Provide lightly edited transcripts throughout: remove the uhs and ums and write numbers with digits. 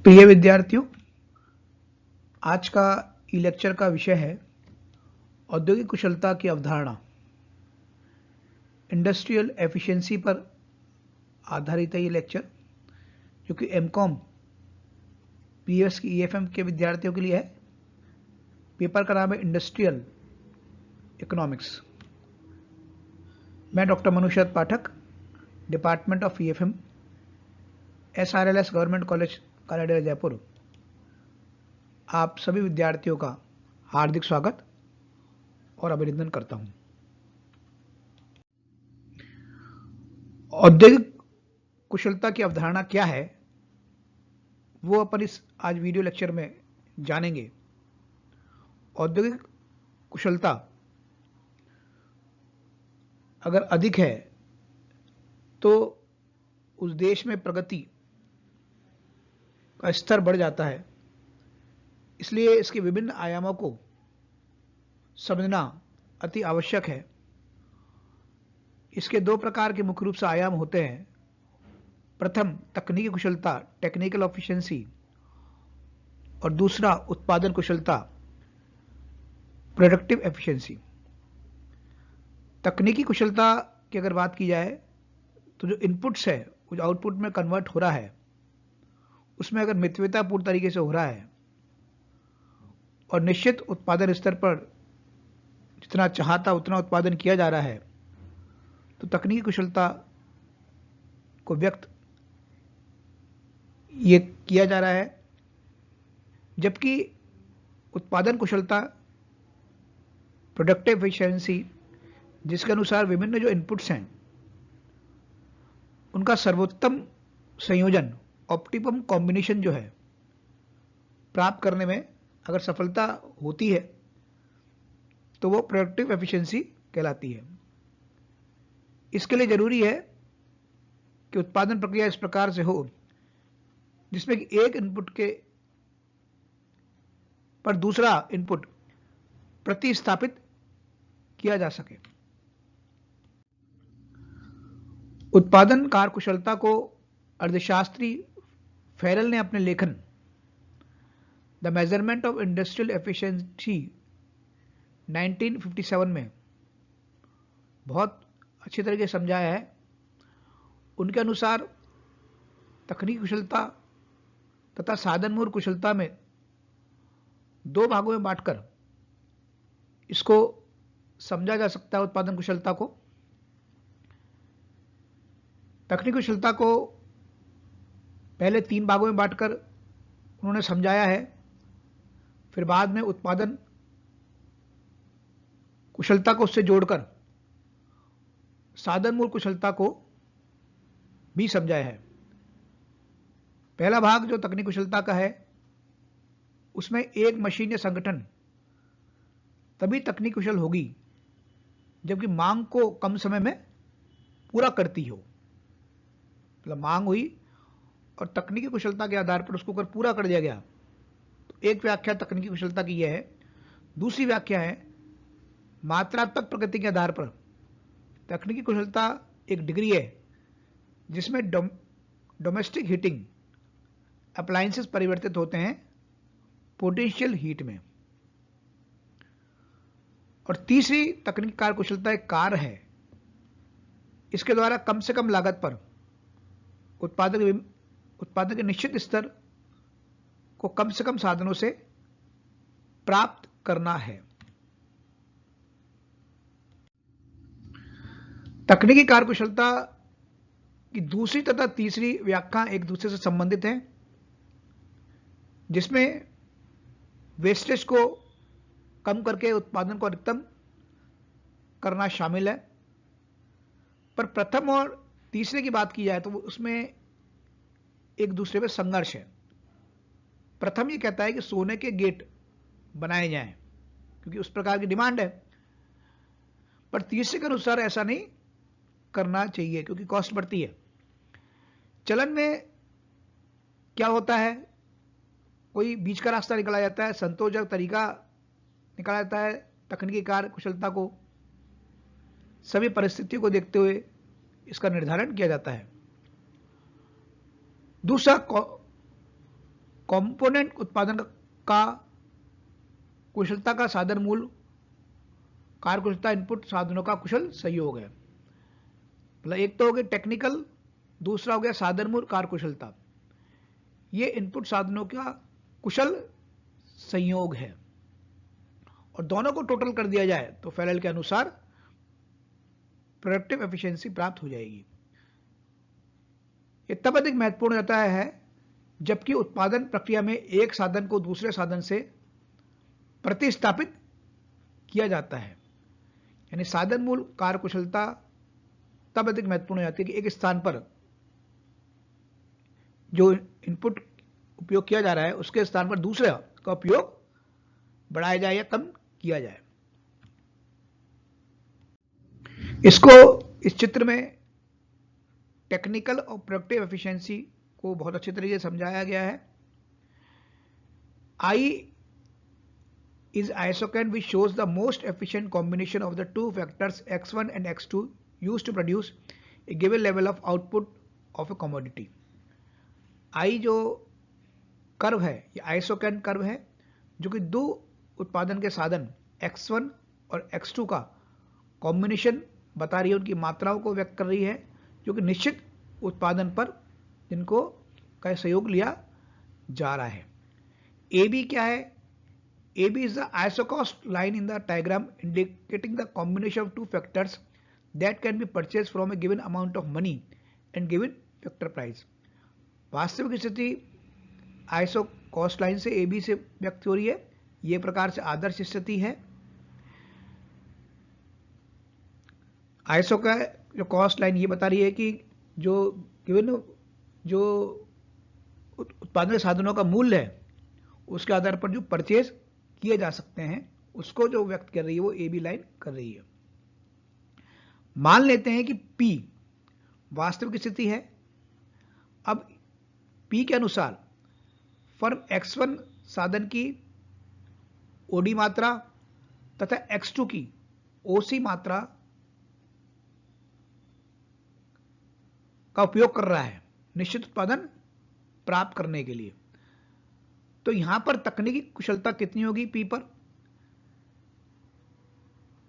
प्रिय विद्यार्थियों, आज का ई लेक्चर का विषय है औद्योगिक कुशलता की अवधारणा। इंडस्ट्रियल एफिशिएंसी पर आधारित है ये लेक्चर, जो कि एमकॉम पीएस की ईएफएम के विद्यार्थियों के लिए है। पेपर का नाम है इंडस्ट्रियल इकोनॉमिक्स। मैं doctor Manushrat Pathak, department of EFM, SRLS government college Kaladera Jaipur, आप सभी विद्यार्थियों का हार्दिक स्वागत और अभिनंदन करता हूं। औद्योगिक कुशलता की अवधारणा क्या है, वो अपन इस आज वीडियो लेक्चर में जानेंगे। औद्योगिक कुशलता अगर अधिक है तो उस देश में प्रगति का स्तर बढ़ जाता है। इसलिए इसके विभिन्न आयामों को समझना अति आवश्यक है। इसके दो प्रकार के मुख्य रूप से आयाम होते हैं। प्रथम तकनीकी कुशलता, टेक्निकल एफिशिएंसी, और दूसरा उत्पादन कुशलता, प्रोडक्टिव एफिशिएंसी। तकनीकी कुशलता की अगर बात की जाए तो जो इनपुट्स है वो जो आउटपुट में कन्वर्ट हो रहा है, उसमें अगर मितव्यतापूर्ण तरीके से हो रहा है और निश्चित उत्पादन स्तर पर जितना चाहता उतना उत्पादन किया जा रहा है, तो तकनीकी कुशलता को व्यक्त ये किया जा रहा है। जबकि उत्पादन कुशलता, प्रोडक्टिव एफिशिएंसी, जिसके अनुसार विभिन्न जो इनपुट्स हैं उनका सर्वोत्तम संयोजन, ऑप्टिमम कॉम्बिनेशन जो है प्राप्त करने में अगर सफलता होती है तो वो प्रोडक्टिव एफिशिएंसी कहलाती है। इसके लिए जरूरी है कि उत्पादन प्रक्रिया इस प्रकार से हो जिसमें कि एक इनपुट के पर दूसरा इनपुट प्रतिस्थापित किया जा सके। उत्पादन कार्य कुशलता को अर्थशास्त्री फेरल ने अपने लेखन the measurement of industrial efficiency 1957 में बहुत अच्छी तरीके से समझाया है। उनके अनुसार तकनीकी कुशलता तथा साधन मूल कुशलता में दो भागों में बांटकर इसको समझा जा सकता है। उत्पादन कुशलता को, तकनीकी कुशलता को पहले तीन भागों में बांटकर उन्होंने समझाया है। फिर बाद में उत्पादन कुशलता को उससे जोड़कर साधन मूल कुशलता को भी समझाया है। पहला भाग जो तकनीकी कुशलता का है, उसमें एक मशीन या संगठन तभी तकनीकी कुशल होगी जबकि मांग को कम समय में पूरा करती हो। मतलब मांग हुई और तकनीकी कुशलता के आधार पर उसको अगर पूरा कर दिया गया, तो एक व्याख्या तकनीकी कुशलता की यह है। दूसरी व्याख्या है मात्रात्मक प्रगति के आधार पर तकनीकी कुशलता एक डिग्री है जिसमें डोमेस्टिक हीटिंग अप्लायंसेस परिवर्तित होते हैं पोटेंशियल हीट में। और तीसरी तकनीकी कार्य कुशलता एक कार्य है, इसके द्वारा कम से कम लागत पर उत्पादन के निश्चित स्तर को कम से कम साधनों से प्राप्त करना है। तकनीकी कार्य कुशलता की दूसरी तथा तीसरी व्याख्या एक दूसरे से संबंधित है, जिसमें वेस्टेज को कम करके उत्पादन को अधिकतम करना शामिल है। पर प्रथम और तीसरे की बात की जाए तो उसमें एक दूसरे में संघर्ष है। प्रथम ये कहता है कि सोने के गेट बनाए जाएं क्योंकि उस प्रकार की डिमांड है, पर तीसरे के अनुसार ऐसा नहीं करना चाहिए क्योंकि कॉस्ट बढ़ती है। चलन में क्या होता है, कोई बीच का रास्ता निकाला जाता है, संतोषजनक तरीका निकाला जाता है। तकनीकी कार्य कुशलता को सभी परिस्थितियों को देखते हुए इसका निर्धारण किया जाता है। दूसरा कंपोनेंट उत्पादन का कुशलता का साधन मूल कार्य कुशलता इनपुट साधनों का कुशल संयोग है। मतलब एक तो हो गया टेक्निकल, दूसरा हो गया साधन मूल कार्य कुशलता। ये इनपुट साधनों का कुशल संयोग है और दोनों को टोटल कर दिया जाए तो फेरेल के अनुसार प्रोडक्टिव एफिशिएंसी प्राप्त हो जाएगी। यह तब अधिक महत्वपूर्ण रहता है जबकि उत्पादन प्रक्रिया में एक साधन को दूसरे साधन से प्रतिस्थापित किया जाता है। यानी साधन मूल कार्य कुशलता तब अधिक महत्वपूर्ण हो जाती है कि एक स्थान पर जो इनपुट उपयोग किया जा रहा है उसके स्थान पर दूसरे का उपयोग बढ़ाया जाए या कम किया जाए। इसको इस चित्र में टेक्निकल और प्रोडक्टिव एफिशिएंसी को बहुत अच्छे तरीके से समझाया गया है। I is isochron which shows the most efficient combination of the two factors x1 and x2 used to produce a given level of output of a commodity. I जो कर्व है ये आइसोकैन कर्व है जो कि दो उत्पादन के साधन x1 और x2 का कॉम्बिनेशन बता रही है, उनकी मात्राओं को व्यक्त कर रही है जो कि निश्चित उत्पादन पर जिनको का सहयोग लिया जा रहा है। AB क्या है? AB is the isocost line in the diagram indicating the combination of two factors that can be purchased from a given amount of money and given factor price. वास्तविक स्थिति आइसोकॉस्ट लाइन से AB से व्यक्त हो रही है। यह प्रकार से आदर्श स्थिति है। आइसो का जो कॉस्ट लाइन ये बता रही है कि जो गिवन जो उत्पादन साधनों का मूल्य है उसके आधार पर जो परचेज किए जा सकते हैं उसको जो व्यक्त कर रही है वो AB लाइन कर रही है। मान लेते हैं कि P वास्तविक स्थिति है। अब P के अनुसार फर्म X1 साधन की OD मात्रा तथा X2 की OC मात्रा का उपयोग कर रहा है निश्चित उत्पादन प्राप्त करने के लिए। तो यहां पर तकनीकी कुशलता कितनी होगी P पर?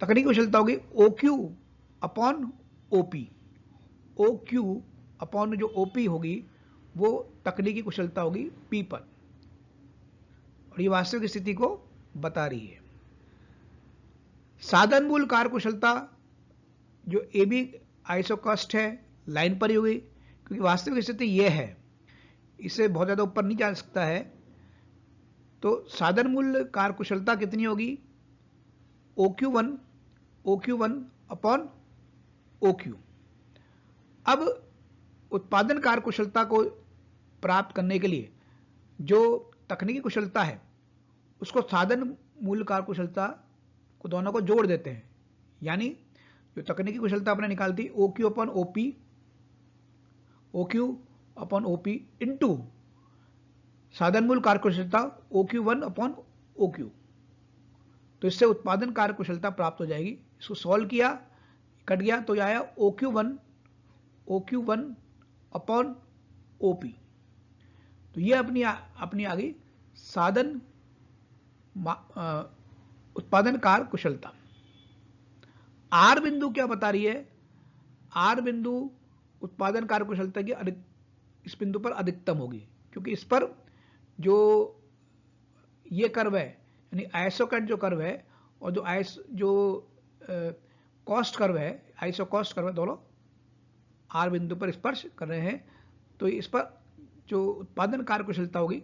तकनीकी कुशलता होगी OQ upon OP। OQ upon जो OP होगी वो तकनीकी कुशलता होगी P पर और ये वास्तविक स्थिति को बता रही है। साधन मूल कार्य कुशलता जो AB आइसोकॉस्ट है लाइन पर ही होगी क्योंकि वास्तविक स्थिति यह है, इससे बहुत ज्यादा ऊपर नहीं जा सकता है। तो साधन मूल कार्य कुशलता कितनी होगी? OQ1 upon OQ। अब उत्पादन कार्य कुशलता को प्राप्त करने के लिए जो तकनीकी कुशलता है उसको साधन मूल कार्य कुशलता को दोनों को जोड़ देते हैं। यानी जो तकनीकी कुशलता आपने निकालती OQ अपॉन OP इंटू साधन मूल कार्य कुशलता OQ1 अपॉन OQ। तो इससे उत्पादन कार्य कुशलता प्राप्त हो जाएगी। इसको सॉल्व किया, कट गया तो आया OQ1 अपॉन OP। तो ये अपनी आ गई साधन उत्पादन कार्य कुशलता। आर बिंदु क्या बता रही है? आर बिंदु उत्पादन कार्य कुशलता की इस बिंदु पर अधिकतम होगी क्योंकि इस पर जो ये कर्व है यानी आइसोकॉस्ट जो कर्व है और जो कॉस्ट कर्व है आइसोकॉस्ट कर्व है दोनों आर बिंदु पर स्पर्श कर रहे हैं। तो इस पर जो उत्पादन कार्य कुशलता होगी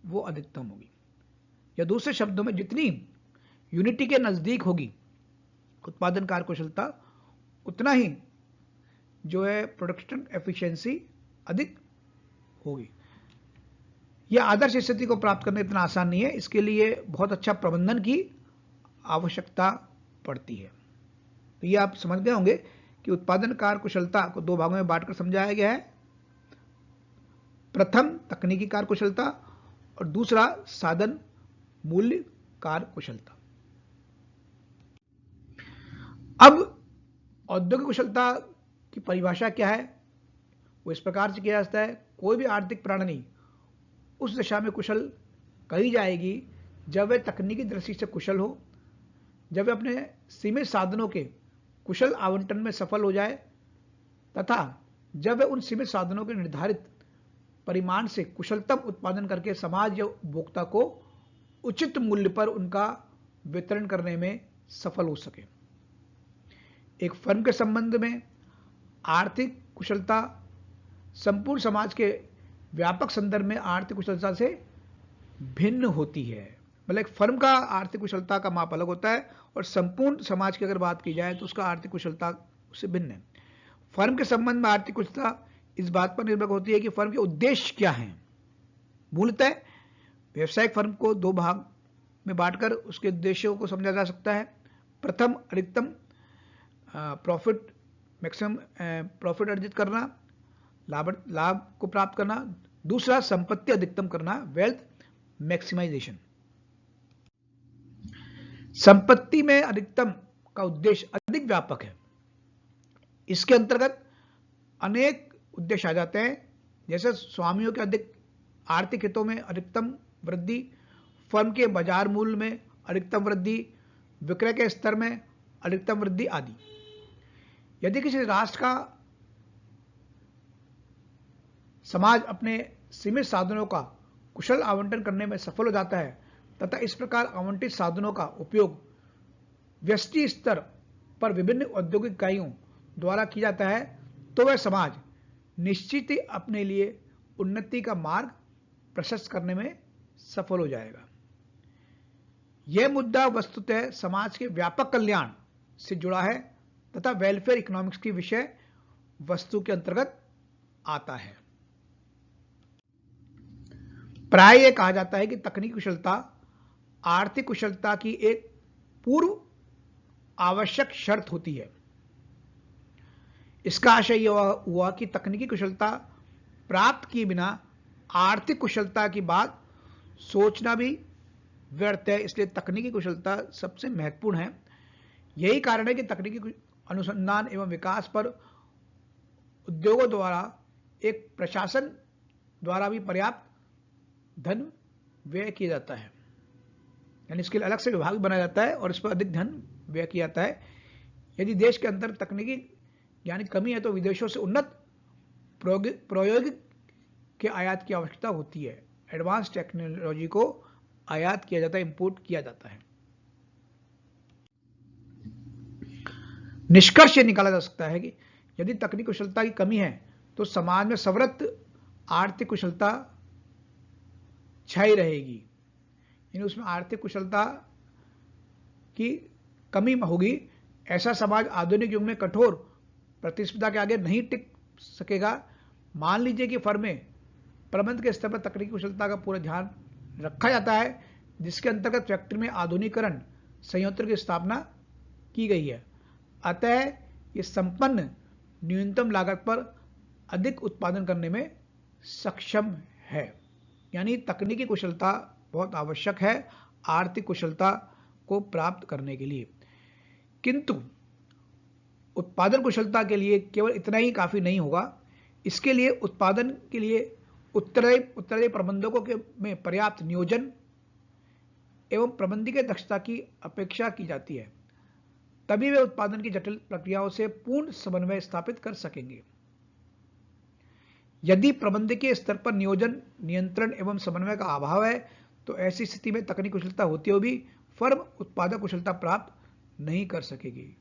वो अधिकतम होगी, या दूसरे शब्दों में जितनी यूनिटी के नजदीक होगी उत्पादन कार्य कुशलता उतना ही जो है प्रोडक्शन एफिशिएंसी अधिक होगी। यह आदर्श स्थिति को प्राप्त करना इतना आसान नहीं है, इसके लिए बहुत अच्छा प्रबंधन की आवश्यकता पड़ती है। तो ये आप समझ गए होंगे कि उत्पादन कार्य कुशलता को दो भागों में बांटकर समझाया गया है। प्रथम तकनीकी कार्य कुशलता और दूसरा साधन मूल्य कार्य कुशलता। अब औद्योगिक कुशलता की परिभाषा क्या है? वो इस प्रकार से किया जाता है, कोई भी आर्थिक प्रणाली उस दशा में कुशल कही जाएगी जब वे तकनीकी दृष्टि से कुशल हो, जब वे अपने सीमित साधनों के कुशल आवंटन में सफल हो जाए तथा जब वे उन सीमित साधनों के निर्धारित परिमाण से कुशलतम उत्पादन करके समाज या उपभोक्ता को उचित मूल्य पर उनका वितरण करने में सफल हो सके। एक फर्म के संबंध में आर्थिक कुशलता संपूर्ण समाज के व्यापक संदर्भ में आर्थिक कुशलता से भिन्न होती है। मतलब एक फर्म का आर्थिक कुशलता का माप अलग होता है और संपूर्ण समाज की अगर बात की जाए तो उसका आर्थिक कुशलता उससे भिन्न है। फर्म के संबंध में आर्थिक कुशलता इस बात पर निर्भर होती है कि फर्म के उद्देश्य क्या हैं। मूलतः व्यवसायिक फर्म को दो भाग में बांटकर उसके उद्देश्यों को समझा जा सकता है। प्रथम, अधिकतम प्रॉफिट, मैक्सिमम प्रॉफिट अर्जित करना, लाभ को प्राप्त करना। दूसरा, संपत्ति अधिकतम करना, वेल्थ मैक्सिमाइजेशन। संपत्ति में अधिकतम का उद्देश्य अधिक व्यापक है। इसके अंतर्गत अनेक उद्देश्य आ जाते हैं, जैसे स्वामियों के अधिक आर्थिक हितों में अधिकतम वृद्धि, फर्म के बाजार मूल्य में अधिकतम वृद्धि, विक्रय के स्तर में अधिकतम वृद्धि आदि। यदि किसी राष्ट्र का समाज अपने सीमित साधनों का कुशल आवंटन करने में सफल हो जाता है तथा इस प्रकार आवंटित साधनों का उपयोग व्यष्टि स्तर पर विभिन्न औद्योगिक इकाइयों द्वारा किया जाता है, तो वह समाज निश्चित ही अपने लिए उन्नति का मार्ग प्रशस्त करने में सफल हो जाएगा। यह मुद्दा वस्तुतः समाज के व्यापक कल्याण से जुड़ा है तथा वेलफेयर इकोनॉमिक्स की विषय वस्तु के अंतर्गत आता है। प्राय यह कहा जाता है कि तकनीकी कुशलता आर्थिक कुशलता की एक पूर्व आवश्यक शर्त होती है। इसका आशय यह हुआ कि तकनीकी कुशलता प्राप्त किए बिना आर्थिक कुशलता की बात सोचना भी व्यर्थ है, इसलिए तकनीकी कुशलता सबसे महत्वपूर्ण है। यही कारण है कि तकनीकी अनुसंधान एवं विकास पर उद्योगों द्वारा एक प्रशासन द्वारा भी पर्याप्त धन व्यय किया जाता है, यानी इसके लिए अलग से विभाग बनाया जाता है और इस पर अधिक धन व्यय किया जाता है। यदि देश के अंदर तकनीकी यानी कमी है तो विदेशों से उन्नत प्रौद्योगिक के आयात की आवश्यकता होती है। एडवांस टेक्नोलॉजी को आयात किया जाता है, इंपोर्ट किया जाता है। निष्कर्ष ये निकाला जा सकता है कि यदि तकनीकी कुशलता की कमी है तो समाज में सर्वत्र आर्थिक कुशलता छाई रहेगी, यानी उसमें आर्थिक कुशलता की कमी होगी। ऐसा समाज आधुनिक युग में कठोर प्रतिस्पर्धा के आगे नहीं टिक सकेगा। मान लीजिए कि फर्में प्रबंध के स्तर पर तकनीकी कुशलता का पूरा ध्यान रखा जाता है, जिसके अंतर्गत फैक्ट्री में आधुनिकीकरण संयंत्र की स्थापना की गई है। अतः ये संपन्न न्यूनतम लागत पर अधिक उत्पादन करने में सक्षम है। यानी तकनीकी कुशलता बहुत आवश्यक है आर्थिक कुशलता को प्राप्त करने के लिए, किंतु उत्पादन कुशलता के लिए केवल इतना ही काफी नहीं होगा। इसके लिए उत्पादन के लिए उत्तरदायी प्रबंधकों के में पर्याप्त नियोजन एवं प्रबंधकीय दक्षता की अपेक्षा की जाती है, तभी वे उत्पादन की जटिल प्रक्रियाओं से पूर्ण समन्वय स्थापित कर सकेंगे। यदि प्रबंधकीय स्तर पर नियोजन, नियंत्रण एवं समन्वय का अभाव है तो ऐसी स्थिति में तकनीकी कुशलता होते हुए भी फर्म उत्पादक कुशलता प्राप्त नहीं कर सकेगी।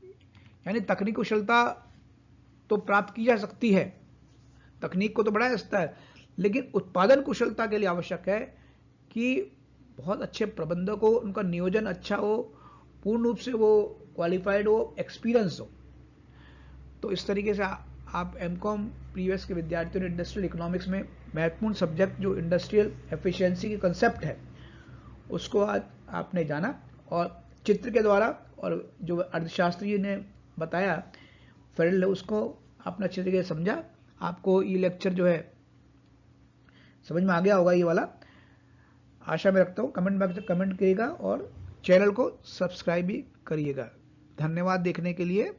यानी तकनीकी कुशलता तो प्राप्त की जा सकती है, तकनीक को तो बढ़ाया जा सकता है, लेकिन उत्पादन कुशलता के लिए आवश्यक है कि बहुत अच्छे प्रबंधक हो, उनका नियोजन अच्छा हो, पूर्ण रूप से वो क्वालिफाइड हो, एक्सपीरियंस हो। तो इस तरीके से आप एमकॉम प्रीवियस के विद्यार्थियों ने इंडस्ट्रियल इकोनॉमिक्स में महत्वपूर्ण सब्जेक्ट जो इंडस्ट्रियल एफिशिएंसी की कंसेप्ट है उसको आज आपने जाना और चित्र के द्वारा और जो अर्थशास्त्री ने बताया फेरेल, उसको आपने अच्छे तरीके से समझा। आपको ये लेक्चर जो है समझ में आ गया होगा ये वाला, आशा में रखता हूँ। कमेंट बॉक्स में कमेंट करिएगा और चैनल को सब्सक्राइब भी करिएगा। धन्यवाद देखने के लिए।